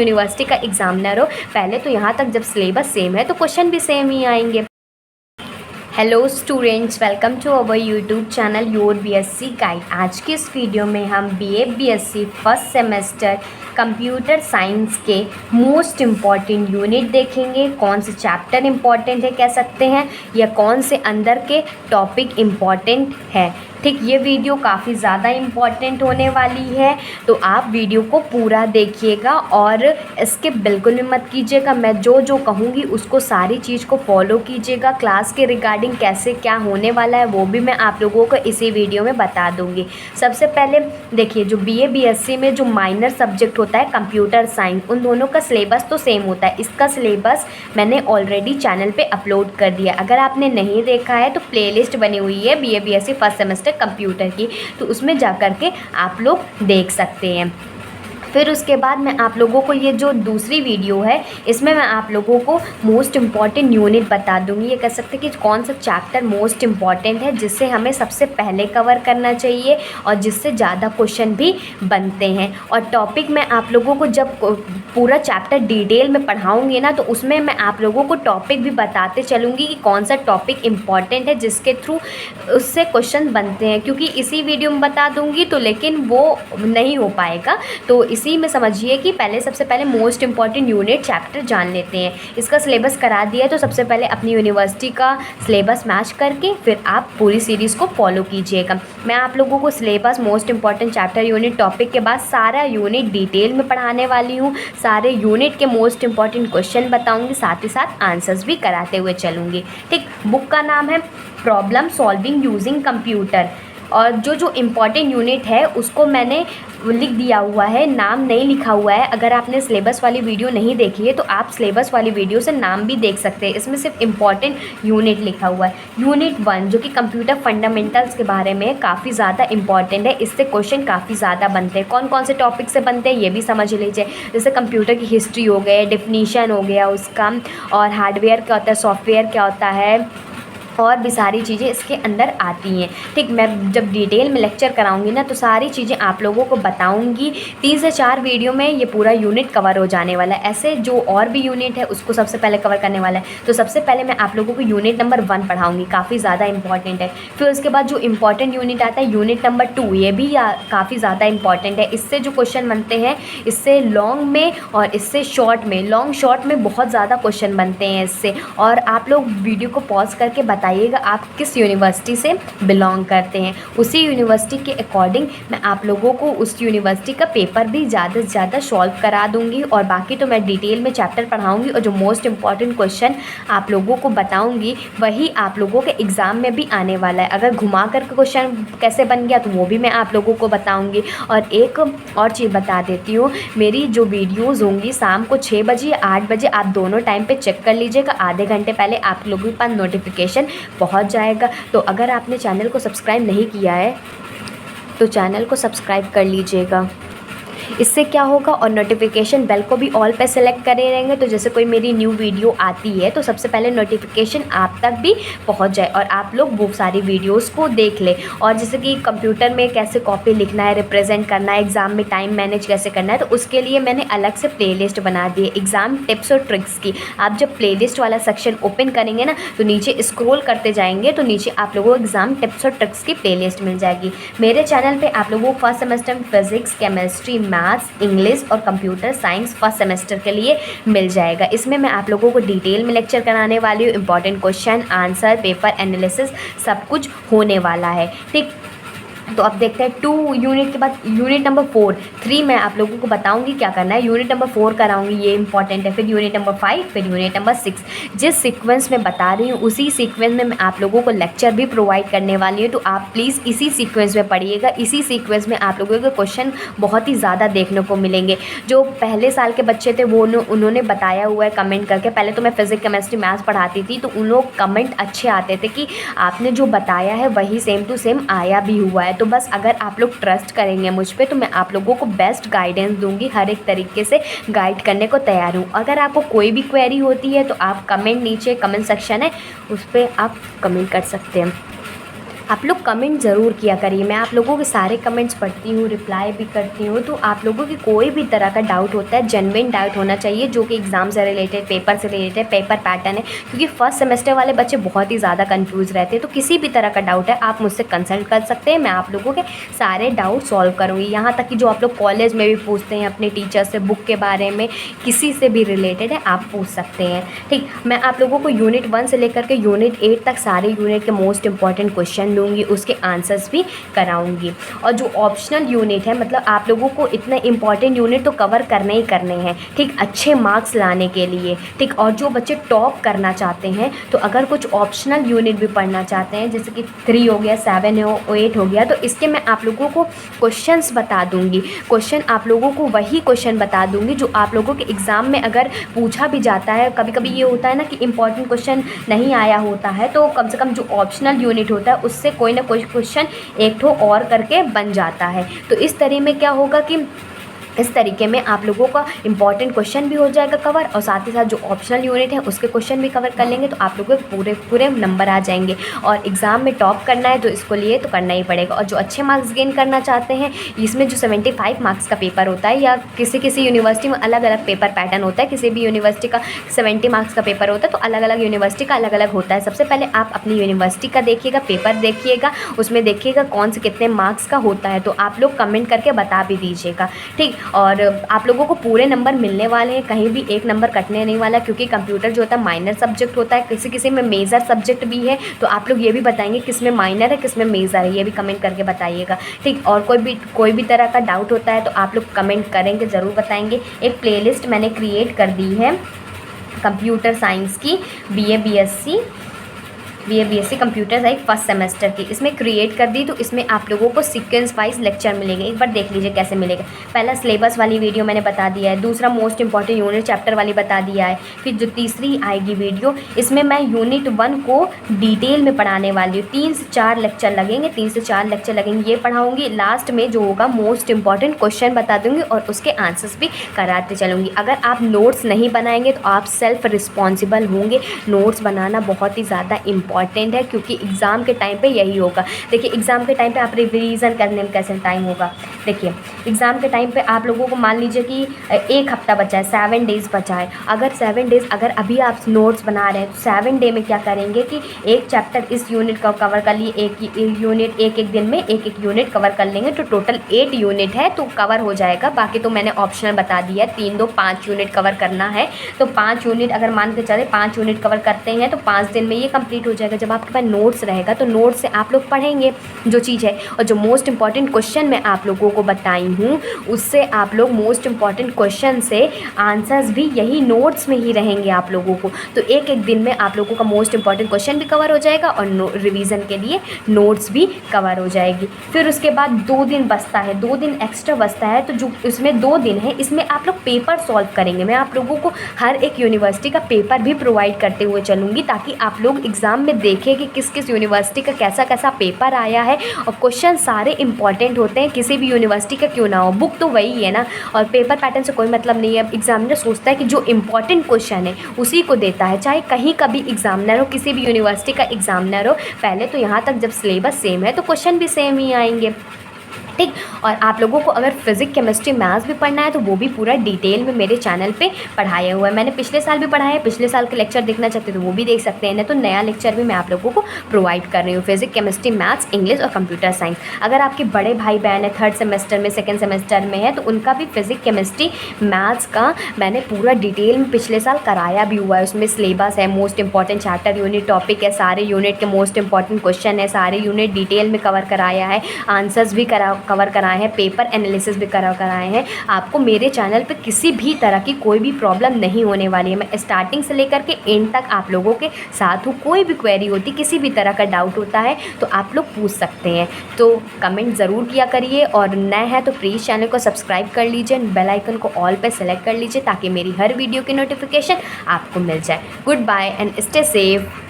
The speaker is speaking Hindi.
यूनिवर्सिटी का एग्जामिनर हो, पहले तो यहाँ तक जब सिलेबस सेम है तो क्वेश्चन भी सेम ही आएंगे। Hello students, welcome to our YouTube channel your BSc guide. आज के इस वीडियो में हम BA BSc first semester computer science के मोस्ट इम्पॉर्टेंट यूनिट देखेंगे। कौन से चैप्टर इम्पॉर्टेंट है कह सकते हैं, या कौन से अंदर के टॉपिक इम्पॉर्टेंट है। ठीक, ये वीडियो काफ़ी ज़्यादा इम्पॉर्टेंट होने वाली है, तो आप वीडियो को पूरा देखिएगा और इसके बिल्कुल भी मत कीजिएगा। मैं जो जो कहूँगी उसको सारी चीज़ को फॉलो कीजिएगा। क्लास के रिगार्डिंग कैसे क्या होने वाला है वो भी मैं आप लोगों को इसी वीडियो में बता दूँगी। सबसे पहले देखिए, जो बीए बीएससी में जो माइनर सब्जेक्ट होता है कंप्यूटर साइंस, उन दोनों का सिलेबस तो सेम होता है। इसका सिलेबस मैंने ऑलरेडी चैनल पे अपलोड कर दिया। अगर आपने नहीं देखा है तो प्लेलिस्ट बनी हुई है BA BSc first semester computer की, तो उसमें जा कर के आप लोग देख सकते हैं। फिर उसके बाद मैं आप लोगों को ये जो दूसरी वीडियो है इसमें मैं आप लोगों को मोस्ट इम्पॉर्टेंट यूनिट बता दूंगी। ये कह सकते हैं कि कौन सा चैप्टर मोस्ट इम्पॉर्टेंट है, जिससे हमें सबसे पहले कवर करना चाहिए और जिससे ज़्यादा क्वेश्चन भी बनते हैं। और टॉपिक मैं आप लोगों को जब पूरा चैप्टर डिटेल में पढ़ाऊँगी ना, तो उसमें मैं आप लोगों को टॉपिक भी बताते चलूँगी कि कौन सा टॉपिक इम्पॉर्टेंट है जिसके थ्रू उससे क्वेश्चन बनते हैं। क्योंकि इसी वीडियो में बता दूँगी तो लेकिन वो नहीं हो पाएगा, तो इसी में समझिए कि पहले सबसे पहले मोस्ट इम्पॉर्टेंट यूनिट चैप्टर जान लेते हैं। इसका सिलेबस करा दिया है, तो सबसे पहले अपनी यूनिवर्सिटी का सिलेबस मैच करके फिर आप पूरी सीरीज़ को फॉलो कीजिएगा। मैं आप लोगों को syllabus, most important chapter, unit, topic के बाद सारा यूनिट डिटेल में पढ़ाने वाली हूँ। सारे यूनिट के मोस्ट इम्पॉर्टेंट क्वेश्चन बताऊँगी, साथ ही साथ आंसर्स भी कराते हुए चलूँगी। ठीक, बुक का नाम है प्रॉब्लम सॉल्विंग यूजिंग कंप्यूटर, और जो जो इम्पॉर्टेंट यूनिट है उसको मैंने लिख दिया हुआ है, नाम नहीं लिखा हुआ है। अगर आपने सिलेबस वाली वीडियो नहीं देखी है तो आप सिलेबस वाली वीडियो से नाम भी देख सकते हैं। इसमें सिर्फ इम्पॉर्टेंट यूनिट लिखा हुआ है। यूनिट 1 जो कि कंप्यूटर फंडामेंटल्स के बारे में काफ़ी ज़्यादा इंपॉर्टेंट है, इससे क्वेश्चन काफ़ी ज़्यादा बनते हैं। कौन कौन से टॉपिक से बनते हैं ये भी समझ लीजिए। जैसे कंप्यूटर की हिस्ट्री हो गई, डेफिनीशन हो गया उसका, और हार्डवेयर क्या होता है, सॉफ्टवेयर क्या होता है, और भी सारी चीज़ें इसके अंदर आती हैं। ठीक, मैं जब डिटेल में लेक्चर कराऊंगी ना तो सारी चीज़ें आप लोगों को बताऊंगी। 3 से 4 वीडियो में ये पूरा यूनिट कवर हो जाने वाला है। ऐसे जो और भी यूनिट है उसको सबसे पहले कवर करने वाला है। तो सबसे पहले मैं आप लोगों को यूनिट नंबर 1 पढ़ाऊँगी, काफ़ी ज़्यादा इंपॉर्टेंट है। फिर उसके बाद जो इंपॉर्टेंट यूनिट आता है यूनिट नंबर 2, ये भी काफ़ी ज़्यादा इंपॉर्टेंट है। इससे जो क्वेश्चन बनते हैं, इससे लॉन्ग में और इससे शॉर्ट में, लॉन्ग शॉर्ट में बहुत ज़्यादा क्वेश्चन बनते हैं इससे। और आप लोग वीडियो को पॉज करके बताइएगा आप किस यूनिवर्सिटी से बिलोंग करते हैं। उसी यूनिवर्सिटी के अकॉर्डिंग मैं आप लोगों को उस यूनिवर्सिटी का पेपर भी ज़्यादा से ज़्यादा सॉल्व करा दूंगी। और बाकी तो मैं डिटेल में चैप्टर पढ़ाऊंगी, और जो मोस्ट इम्पॉर्टेंट क्वेश्चन आप लोगों को बताऊंगी वही आप लोगों के एग्ज़ाम में भी आने वाला है। अगर घुमा कर के क्वेश्चन कैसे बन गया तो वो भी मैं आप लोगों को बताऊँगी। और एक और चीज़ बता देती हूँ, मेरी जो वीडियोज़ होंगी शाम को 6 बजे 8 बजे, आप दोनों टाइम पर चेक कर लीजिएगा। आधे घंटे पहले आप लोगों के पास नोटिफिकेशन पहुंच जाएगा। तो अगर आपने चैनल को सब्सक्राइब नहीं किया है तो चैनल को सब्सक्राइब कर लीजिएगा। इससे क्या होगा, और नोटिफिकेशन बेल को भी ऑल पे सेलेक्ट करे रहेंगे, तो जैसे कोई मेरी न्यू वीडियो आती है तो सबसे पहले नोटिफिकेशन आप तक भी पहुंच जाए और आप लोग वो सारी वीडियोस को देख लें। और जैसे कि कंप्यूटर में कैसे कॉपी लिखना है, रिप्रेजेंट करना है, एग्ज़ाम में टाइम मैनेज कैसे करना है, तो उसके लिए मैंने अलग से प्लेलिस्ट बना दी है एग्ज़ाम टिप्स और ट्रिक्स की। आप जब प्लेलिस्ट वाला सेक्शन ओपन करेंगे ना तो नीचे स्क्रॉल करते जाएंगे तो नीचे आप लोगों को एग्ज़ाम टिप्स और ट्रिक्स की प्लेलिस्ट मिल जाएगी। मेरे चैनल पर आप लोगों को फर्स्ट सेमेस्टर में फिजिक्स, केमिस्ट्री, मैथ्स, इंग्लिश और कंप्यूटर साइंस फर्स्ट सेमेस्टर के लिए मिल जाएगा। इसमें मैं आप लोगों को डिटेल में लेक्चर कराने वाली हूँ। Important question, answer, paper analysis सब कुछ होने वाला है। ठीक, तो अब देखते हैं 2 यूनिट के बाद यूनिट नंबर 4, 3 मैं आप लोगों को बताऊंगी क्या करना है। यूनिट नंबर 4 कराऊंगी, ये इंपॉर्टेंट है। फिर यूनिट नंबर 5, फिर यूनिट नंबर 6। जिस सीक्वेंस में बता रही हूँ उसी सीक्वेंस में मैं आप लोगों को लेक्चर भी प्रोवाइड करने वाली हूँ। तो आप प्लीज़ इसी सीक्वेंस में पढ़िएगा। इसी सीक्वेंस में आप लोगों के क्वेश्चन बहुत ही ज़्यादा देखने को मिलेंगे। जो पहले साल के बच्चे थे वो उन्होंने बताया हुआ है कमेंट करके। पहले तो मैं फिजिक्स, केमिस्ट्री, मैथ्स पढ़ाती थी तो उन लोग कमेंट अच्छे आते थे कि आपने जो बताया है वही सेम टू सेम आया भी हुआ है। तो बस अगर आप लोग ट्रस्ट करेंगे मुझ पे तो मैं आप लोगों को बेस्ट गाइडेंस दूंगी, हर एक तरीके से गाइड करने को तैयार हूँ। अगर आपको कोई भी क्वेरी होती है तो आप कमेंट, नीचे कमेंट सेक्शन है उस पर आप कमेंट कर सकते हैं। आप लोग कमेंट ज़रूर किया करिए। मैं आप लोगों के सारे कमेंट्स पढ़ती हूँ, रिप्लाई भी करती हूँ। तो आप लोगों की कोई भी तरह का डाउट होता है, जेन्युइन डाउट होना चाहिए जो कि एग्ज़ाम से रिलेटेड, पेपर से रिलेटेड, पेपर पैटर्न है, क्योंकि फर्स्ट सेमेस्टर वाले बच्चे बहुत ही ज़्यादा कन्फ्यूज़ रहते हैं। तो किसी भी तरह का डाउट है आप मुझसे कंसल्ट कर सकते हैं, मैं आप लोगों के सारे डाउट सॉल्व करूँगी। यहाँ तक कि जो आप लोग कॉलेज में भी पूछते हैं अपने टीचर से, बुक के बारे में, किसी से भी रिलेटेड है आप पूछ सकते हैं। ठीक, मैं आप लोगों को यूनिट 1 से लेकर के यूनिट 8 तक सारे यूनिट के मोस्ट इंपॉर्टेंट क्वेश्चन लूँगी, उसके आंसर्स भी कराऊंगी। और जो ऑप्शनल यूनिट है, मतलब आप लोगों को इतने इंपॉर्टेंट यूनिट तो कवर करने ही करने हैं, ठीक, अच्छे मार्क्स लाने के लिए, ठीक। और जो बच्चे टॉप करना चाहते हैं तो अगर कुछ ऑप्शनल यूनिट भी पढ़ना चाहते हैं, जैसे कि 3 हो गया, 7 हो, 8 हो गया, तो इसके मैं आप लोगों को क्वेश्चंस बता दूंगी। क्वेश्चन आप लोगों को वही क्वेश्चन बता दूंगी जो आप लोगों के एग्ज़ाम में अगर पूछा भी जाता है। कभी कभी ये होता है ना कि इंपॉर्टेंट क्वेश्चन नहीं आया होता है, तो कम से कम जो ऑप्शनल यूनिट होता है उससे कोई ना कोई क्वेश्चन एक ठो और करके बन जाता है। तो इस तरह में क्या होगा कि इस तरीके में आप लोगों का इंपॉर्टेंट क्वेश्चन भी हो जाएगा कवर, और साथ ही साथ जो ऑप्शनल यूनिट है उसके क्वेश्चन भी कवर कर लेंगे, तो आप लोगों के पूरे नंबर आ जाएंगे। और एग्ज़ाम में टॉप करना है तो इसको लिए तो करना ही पड़ेगा। और जो अच्छे मार्क्स गेन करना चाहते हैं, इसमें जो 75 मार्क्स का पेपर होता है, या किसी यूनिवर्सिटी में अलग अलग पेपर पैटर्न होता है, किसी भी यूनिवर्सिटी का 70 मार्क्स का पेपर होता है, तो अलग अलग यूनिवर्सिटी का अलग अलग होता है। सबसे पहले आप अपनी यूनिवर्सिटी का देखिएगा, पेपर देखिएगा, उसमें देखिएगा कौन से कितने मार्क्स का होता है, तो आप लोग कमेंट करके बता भी दीजिएगा, ठीक। और आप लोगों को पूरे नंबर मिलने वाले हैं, कहीं भी एक नंबर कटने नहीं वाला, क्योंकि कंप्यूटर जो होता है माइनर सब्जेक्ट होता है, किसी में मेजर सब्जेक्ट भी है। तो आप लोग ये भी बताएंगे किस में माइनर है, किस में मेजर है, ये भी कमेंट करके बताइएगा, ठीक। और कोई भी तरह का डाउट होता है तो आप लोग कमेंट करेंगे, ज़रूर बताएंगे। एक प्लेलिस्ट मैंने क्रिएट कर दी है कंप्यूटर साइंस की, BA BSc computer science first semester की, इसमें क्रिएट कर दी। तो इसमें आप लोगों को सीक्वेंस वाइज लेक्चर मिलेंगे, एक बार देख लीजिए कैसे मिलेगा। पहला सिलेबस वाली वीडियो मैंने बता दिया है, दूसरा मोस्ट इंपॉर्टेंट यूनिट चैप्टर वाली बता दिया है, फिर जो तीसरी आएगी वीडियो, इसमें मैं यूनिट 1 को डिटेल में पढ़ाने वाली हूँ। 3 से 4 लेक्चर लगेंगे, 3 से 4 लेक्चर लगेंगे, ये पढ़ाऊँगी। लास्ट में जो होगा मोस्ट इंपॉर्टेंट क्वेश्चन बता दूँगी और उसके आंसर्स भी कराते चलूँगी। अगर आप नोट्स नहीं बनाएंगे तो आप सेल्फ रिस्पॉन्सिबल होंगे। नोट्स बनाना बहुत ही ज़्यादा इंपॉर्टेंट है, क्योंकि एग्ज़ाम के टाइम पे यही होगा। देखिए एग्ज़ाम के टाइम पे आप रिवीजन करने में कैसे टाइम होगा। देखिए एग्ज़ाम के टाइम पे आप लोगों को मान लीजिए कि 1 हफ्ता बचा है, 7 डेज़ बचा है। अगर 7 डेज़ अगर अभी आप नोट्स बना रहे हैं तो 7 डे में क्या करेंगे कि एक चैप्टर इस यूनिट का कवर कर लिए, एक यूनिट एक दिन में एक यूनिट कवर कर लेंगे, तो टोटल 8 यूनिट है तो कवर हो जाएगा। बाकी तो मैंने ऑप्शनल बता दिया है, 3 2 5 यूनिट कवर करना है। तो 5 यूनिट अगर मान के चले 5 यूनिट कवर करते हैं तो 5 दिन में ये कंप्लीट हो जाएगा। जब आपके पास नोट्स रहेगा तो नोट्स से आप लोग पढ़ेंगे जो चीज़ है। और जो मोस्ट इंपॉर्टेंट क्वेश्चन मैं आप लोगों को बताई हूँ, उससे आप लोग मोस्ट इंपॉर्टेंट क्वेश्चन से आंसर्स भी यही नोट्स में ही रहेंगे आप लोगों को। तो एक दिन में आप लोगों का मोस्ट इंपॉर्टेंट क्वेश्चन भी कवर हो जाएगा और रिवीजन के लिए नोट्स भी कवर हो जाएगी। फिर उसके बाद 2 दिन बचता है, 2 दिन एक्स्ट्रा बचता है, तो जो इसमें 2 दिन है इसमें आप लोग पेपर सॉल्व करेंगे। मैं आप लोगों को हर एक यूनिवर्सिटी का पेपर भी प्रोवाइड करते हुए चलूँगी, ताकि आप लोग एग्ज़ाम में देखें कि किस किस यूनिवर्सिटी का कैसा कैसा पेपर आया है। और क्वेश्चन सारे इंपॉर्टेंट होते हैं, किसी भी यूनिवर्सिटी का क्यों ना हो, बुक तो वही है ना, और पेपर पैटर्न से कोई मतलब नहीं है। एग्जामिनर सोचता है कि जो इंपॉर्टेंट क्वेश्चन है उसी को देता है, चाहे कहीं का भी एग्जामिनर हो, किसी भी यूनिवर्सिटी का एग्जामिनर हो। पहले तो यहाँ तक जब सिलेबस सेम है तो क्वेश्चन भी सेम ही आएंगे, ठीक। और आप लोगों को अगर फिजिक्स केमिस्ट्री मैथ्स भी पढ़ना है तो वो भी पूरा डिटेल में मेरे चैनल पे पढ़ाया हुआ है। मैंने पिछले साल भी पढ़ाया है, पिछले साल के लेक्चर देखना चाहते तो वो भी देख सकते हैं, नहीं तो नया लेक्चर भी मैं आप लोगों को प्रोवाइड कर रही हूँ। फिजिक्स केमिस्ट्री मैथ्स इंग्लिश और कंप्यूटर साइंस। अगर आपके बड़े भाई बहन है 3rd सेमेस्टर में, 2nd सेमेस्टर में है, तो उनका भी फिजिक्स केमिस्ट्री मैथ्स का मैंने पूरा डिटेल में पिछले साल कराया भी हुआ है। उसमें सिलेबस है, most important chapter unit topic है, सारे यूनिट के मोस्ट इंपॉर्टेंट क्वेश्चन है, सारे यूनिट डिटेल में कवर कराया है, आंसर्स भी कवर कराए हैं, पेपर एनालिसिस भी कराए हैं। आपको मेरे चैनल पे किसी भी तरह की कोई भी प्रॉब्लम नहीं होने वाली है। मैं स्टार्टिंग से लेकर के एंड तक आप लोगों के साथ हूँ। कोई भी क्वेरी होती, किसी भी तरह का डाउट होता है तो आप लोग पूछ सकते हैं। तो कमेंट ज़रूर किया करिए, और नए हैं तो प्लीज़ चैनल को सब्सक्राइब कर लीजिए, बेल आइकन को ऑल पे सेलेक्ट कर लीजिए, ताकि मेरी हर वीडियो की नोटिफिकेशन आपको मिल जाए। Good bye and stay safe.